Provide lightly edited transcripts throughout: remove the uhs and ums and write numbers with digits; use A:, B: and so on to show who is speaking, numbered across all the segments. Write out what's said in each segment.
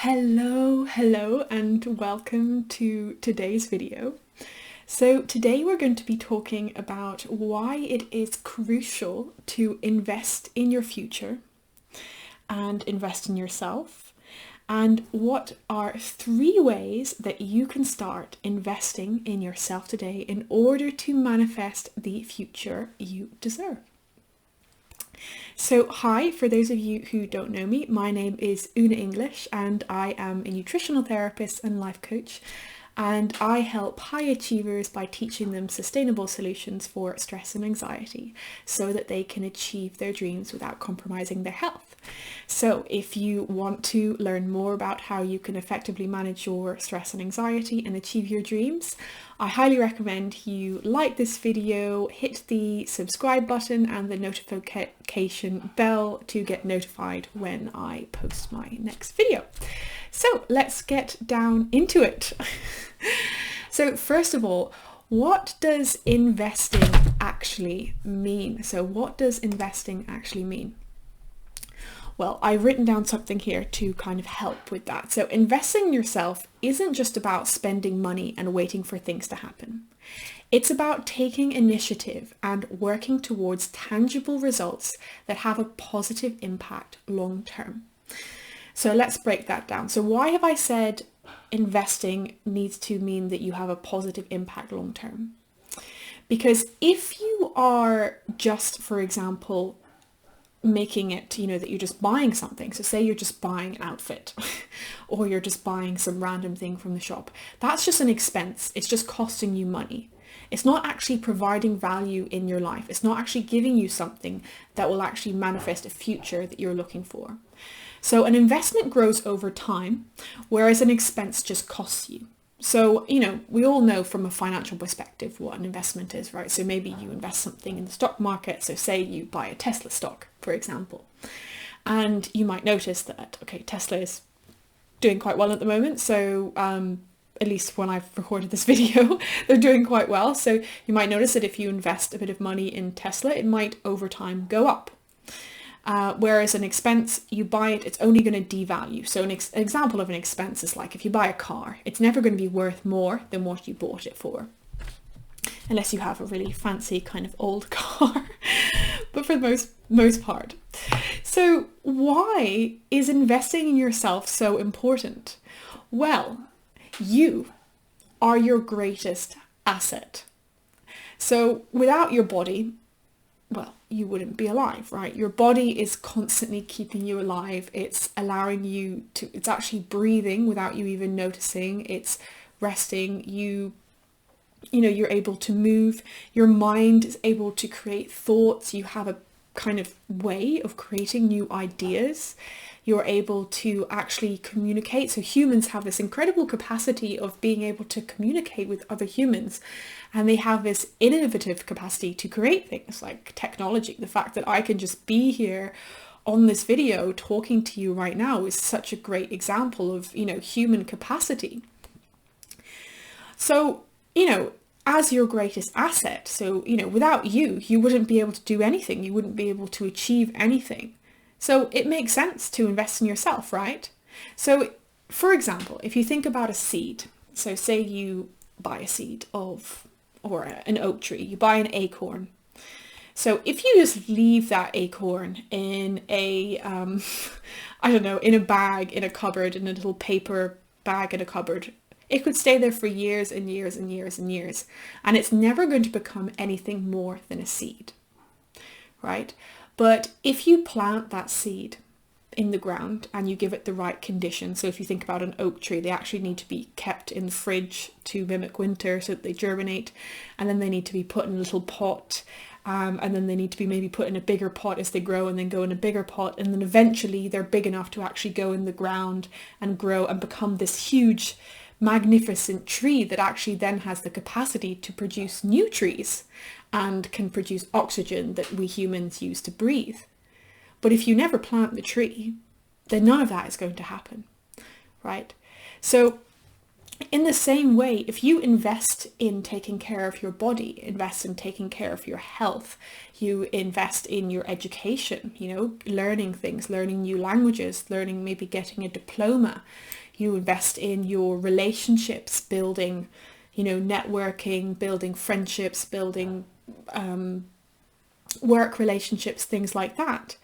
A: Hello, and welcome to today's video. So today we're going to be talking about why it is crucial to invest in your future and invest in yourself, and what are 3 ways that you can start investing in yourself today in order to manifest the future you deserve. So hi, for those of you who don't know me, my name is Oonagh English and I am a nutritional therapist and life coach, and I help high achievers by teaching them sustainable solutions for stress and anxiety so that they can achieve their dreams without compromising their health. So if you want to learn more about how you can effectively manage your stress and anxiety and achieve your dreams, I highly recommend you like this video, hit the subscribe button and the notification bell to get notified when I post my next video. So let's get down into it. So first of all, what does investing actually mean? So what does investing actually mean? Well, I've written down something here to kind of help with that. So investing in yourself isn't just about spending money and waiting for things to happen. It's about taking initiative and working towards tangible results that have a positive impact long term. So let's break that down. So why have I said investing needs to mean that you have a positive impact long term? Because if you are just, for example, making it, that you're just buying something. So say you're just buying an outfit or you're just buying some random thing from the shop. That's just an expense. It's just costing you money. It's not actually providing value in your life. It's not actually giving you something that will actually manifest a future that you're looking for. So an investment grows over time, whereas an expense just costs you. So, we all know from a financial perspective what an investment is, right? So maybe you invest something in the stock market. So say you buy a Tesla stock, for example, and you might notice that, okay, Tesla is doing quite well at the moment. So at least when I've recorded this video, they're doing quite well. So you might notice that if you invest a bit of money in Tesla, it might over time go up. Whereas an expense, you buy it, it's only going to devalue. So an example of an expense is like if you buy a car, it's never going to be worth more than what you bought it for. Unless you have a really fancy kind of old car, but for the most part. So why is investing in yourself so important? Well, you are your greatest asset. So without your body, well, you wouldn't be alive, right? Your body is constantly keeping you alive. It's allowing you to, it's actually breathing without you even noticing. It's resting. You're able to move. Your mind is able to create thoughts. You have a kind of way of creating new ideas. You're able to actually communicate. So humans have this incredible capacity of being able to communicate with other humans. And they have this innovative capacity to create things like technology. The fact that I can just be here on this video talking to you right now is such a great example of, human capacity. So, as your greatest asset, so, without you, you wouldn't be able to do anything. You wouldn't be able to achieve anything. So it makes sense to invest in yourself, right? So, for example, if you think about a seed, so say you buy a seed or an oak tree, you buy an acorn. So if you just leave that acorn in a, in a bag, in a cupboard, in a little paper bag in a cupboard, it could stay there for years and years and years and years. And it's never going to become anything more than a seed, right? But if you plant that seed in the ground and you give it the right conditions, so if you think about an oak tree, they actually need to be kept in the fridge to mimic winter so that they germinate, and then they need to be put in a little pot, and then they need to be maybe put in a bigger pot as they grow, and then go in a bigger pot, and then eventually they're big enough to actually go in the ground and grow and become this huge magnificent tree that actually then has the capacity to produce new trees and can produce oxygen that we humans use to breathe. But if you never plant the tree, then none of that is going to happen, right? So In the same way, if you invest in taking care of your body, invest in taking care of your health, you invest in your education, learning things, learning new languages, learning, maybe getting a diploma, you invest in your relationships, building, networking, building friendships, building work relationships, things like that.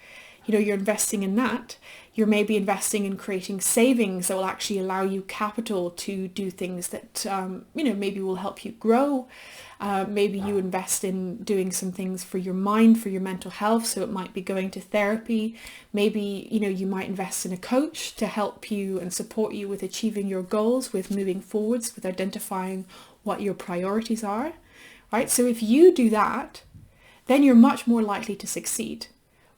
A: You're investing in that. You're maybe investing in creating savings that will actually allow you capital to do things that, maybe will help you grow. Maybe you invest in doing some things for your mind, for your mental health. So it might be going to therapy. Maybe, you might invest in a coach to help you and support you with achieving your goals, with moving forwards, with identifying what your priorities are, right? So if you do that, then you're much more likely to succeed.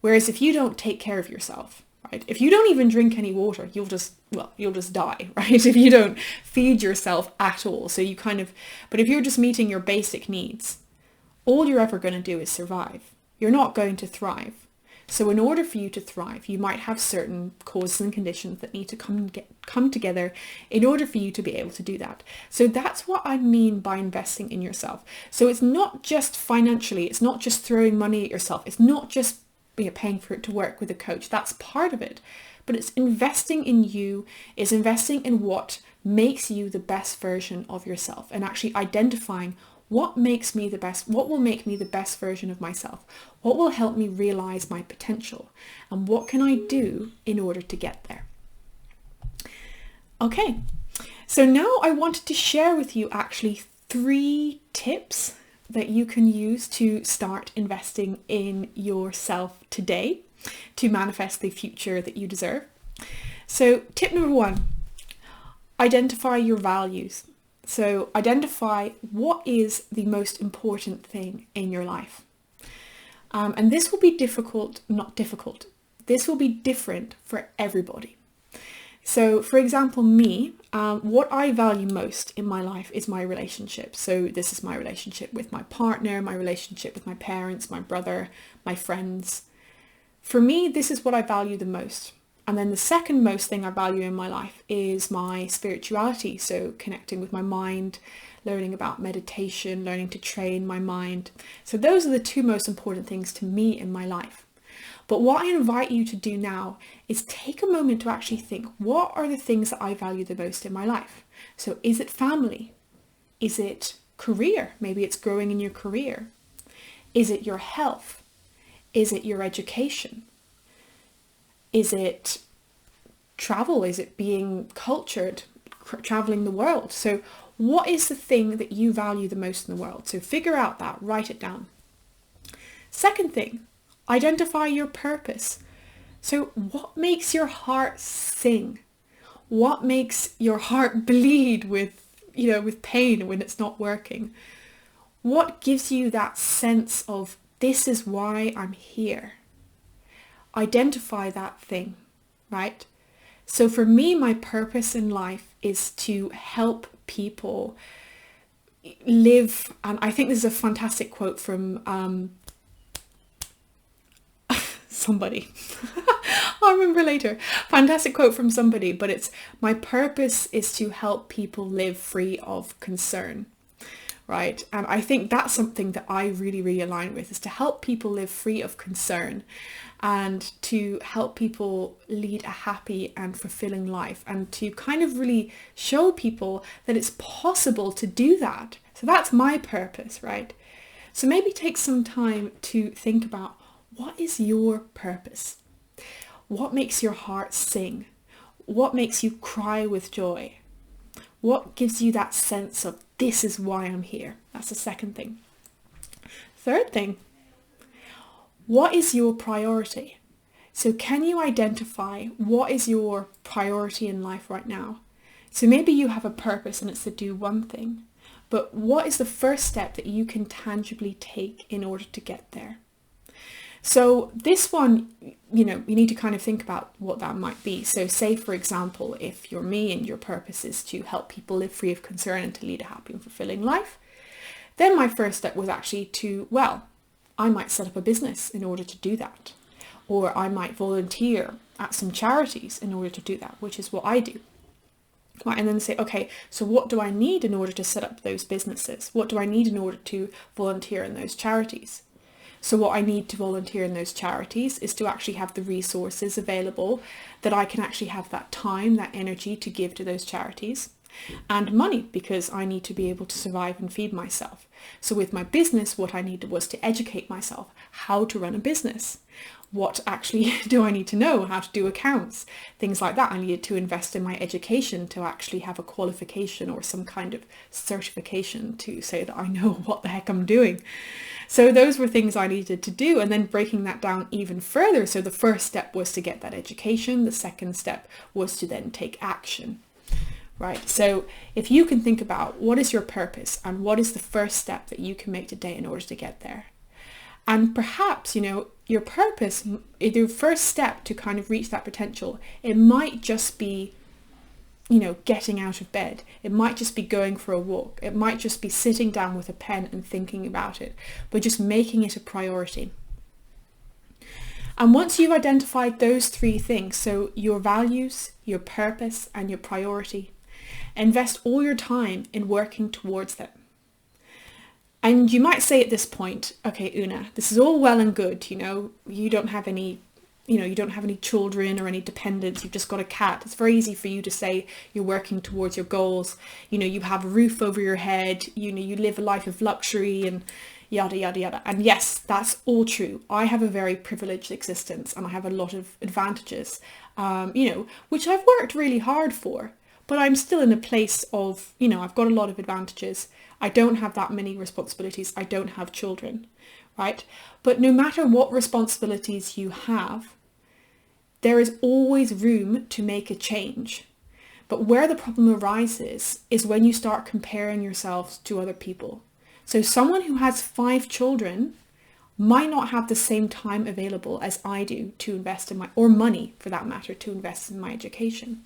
A: Whereas if you don't take care of yourself, right? If you don't even drink any water, you'll just die, right? If you don't feed yourself at all. So but if you're just meeting your basic needs, all you're ever going to do is survive. You're not going to thrive. So in order for you to thrive, you might have certain causes and conditions that need to come together in order for you to be able to do that. So that's what I mean by investing in yourself. So it's not just financially, it's not just throwing money at yourself, it's not just paying for it to work with a coach. That's part of it. But it's investing in you, is investing in what makes you the best version of yourself, and actually identifying what makes me the best, what will make me the best version of myself, what will help me realize my potential, and what can I do in order to get there. Okay, so now I wanted to share with you actually 3 tips that you can use to start investing in yourself today to manifest the future that you deserve. So tip number 1, identify your values. So identify what is the most important thing in your life. And this will be this will be different for everybody. So for example, me, what I value most in my life is my relationship. So this is my relationship with my partner, my relationship with my parents, my brother, my friends. For me, this is what I value the most. And then the second most thing I value in my life is my spirituality. So connecting with my mind, learning about meditation, learning to train my mind. So those are the 2 most important things to me in my life. But what I invite you to do now is take a moment to actually think, what are the things that I value the most in my life? So is it family? Is it career? Maybe it's growing in your career. Is it your health? Is it your education? Is it travel? Is it being cultured, traveling the world? So what is the thing that you value the most in the world? So figure out that, write it down. Second thing, identify your purpose. So what makes your heart sing? What makes your heart bleed with pain when it's not working? What gives you that sense of, this is why I'm here? Identify that thing, right? So for me, my purpose in life is to help people live, and I think this is a fantastic quote from somebody. I'll remember later. Fantastic quote from somebody, but it's, my purpose is to help people live free of concern, right? And I think that's something that I really, really align with, is to help people live free of concern and to help people lead a happy and fulfilling life, and to kind of really show people that it's possible to do that. So that's my purpose, right? So maybe take some time to think about, what is your purpose? What makes your heart sing? What makes you cry with joy? What gives you that sense of, this is why I'm here? That's the second thing. Third thing, what is your priority? So can you identify what is your priority in life right now? So maybe you have a purpose and it's to do one thing, but what is the first step that you can tangibly take in order to get there? So this one, you need to kind of think about what that might be. So say, for example, if you're me and your purpose is to help people live free of concern and to lead a happy and fulfilling life, then my first step was actually I might set up a business in order to do that. Or I might volunteer at some charities in order to do that, which is what I do. Right, and then say, okay, so what do I need in order to set up those businesses? What do I need in order to volunteer in those charities? So what I need to volunteer in those charities is to actually have the resources available, that I can actually have that time, that energy to give to those charities, and money, because I need to be able to survive and feed myself. So with my business, what I needed was to educate myself how to run a business. What actually do I need to know? How to do accounts, things like that. I needed to invest in my education to actually have a qualification or some kind of certification to say that I know what the heck I'm doing. So those were things I needed to do, and then breaking that down even further. So the first step was to get that education. The second step was to then take action. Right? So if you can think about what is your purpose and what is the first step that you can make today in order to get there. And perhaps, your purpose, your first step to kind of reach that potential, it might just be, getting out of bed. It might just be going for a walk. It might just be sitting down with a pen and thinking about it, but just making it a priority. And once you've identified those three things, so your values, your purpose, and your priority, invest all your time in working towards them. And you might say at this point, okay, Oonagh, this is all well and good, you don't have any, you don't have any children or any dependents, you've just got a cat. It's very easy for you to say you're working towards your goals. You have a roof over your head, you live a life of luxury and yada, yada, yada. And yes, that's all true. I have a very privileged existence and I have a lot of advantages, which I've worked really hard for. But I'm still in a place of, I've got a lot of advantages. I don't have that many responsibilities. I don't have children, right? But no matter what responsibilities you have, there is always room to make a change. But where the problem arises is when you start comparing yourselves to other people. So someone who has 5 children might not have the same time available as I do to invest in or money for that matter, to invest in my education.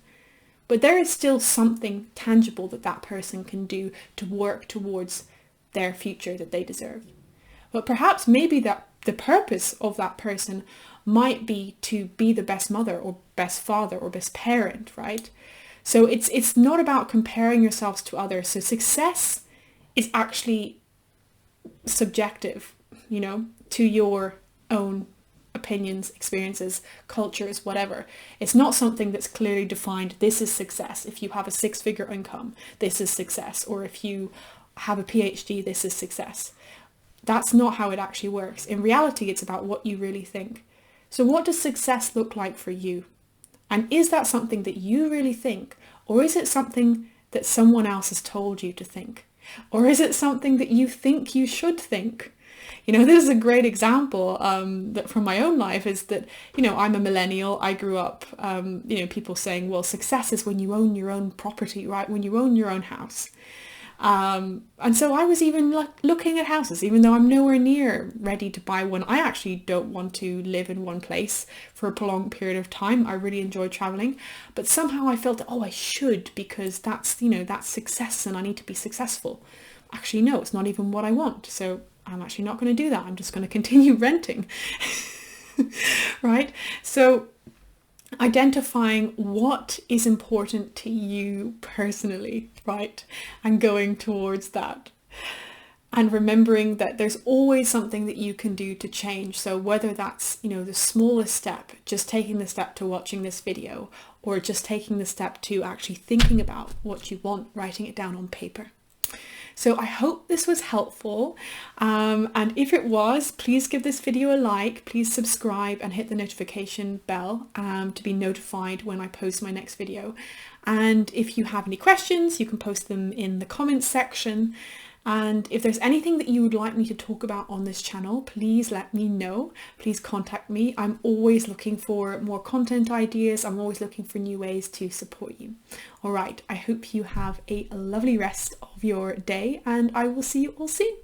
A: But there is still something tangible that person can do to work towards their future that they deserve. But perhaps maybe that the purpose of that person might be to be the best mother or best father or best parent, right? So it's not about comparing yourselves to others. So success is actually subjective, to your own opinions, experiences, cultures, whatever. It's not something that's clearly defined. This is success. If you have a 6-figure income, this is success. Or if you have a PhD, this is success. That's not how it actually works. In reality, it's about what you really think. So what does success look like for you? And is that something that you really think? Or is it something that someone else has told you to think? Or is it something that you think you should think? This is a great example that from my own life is that, I'm a millennial. I grew up, people saying, well, success is when you own your own property, right? When you own your own house. And so I was even looking at houses, even though I'm nowhere near ready to buy one. I actually don't want to live in one place for a prolonged period of time. I really enjoy traveling, but somehow I felt, I should, because that's success and I need to be successful. Actually, no, it's not even what I want. So I'm actually not going to do that. I'm just going to continue renting, right? So identifying what is important to you personally, right? And going towards that. And remembering that there's always something that you can do to change. So whether that's, the smallest step, just taking the step to watching this video, or just taking the step to actually thinking about what you want, writing it down on paper. So I hope this was helpful, and if it was, please give this video a like, please subscribe and hit the notification bell to be notified when I post my next video. And if you have any questions, you can post them in the comments section. And if there's anything that you would like me to talk about on this channel, please let me know. Please contact me. I'm always looking for more content ideas. I'm always looking for new ways to support you. All right, I hope you have a lovely rest of your day and I will see you all soon.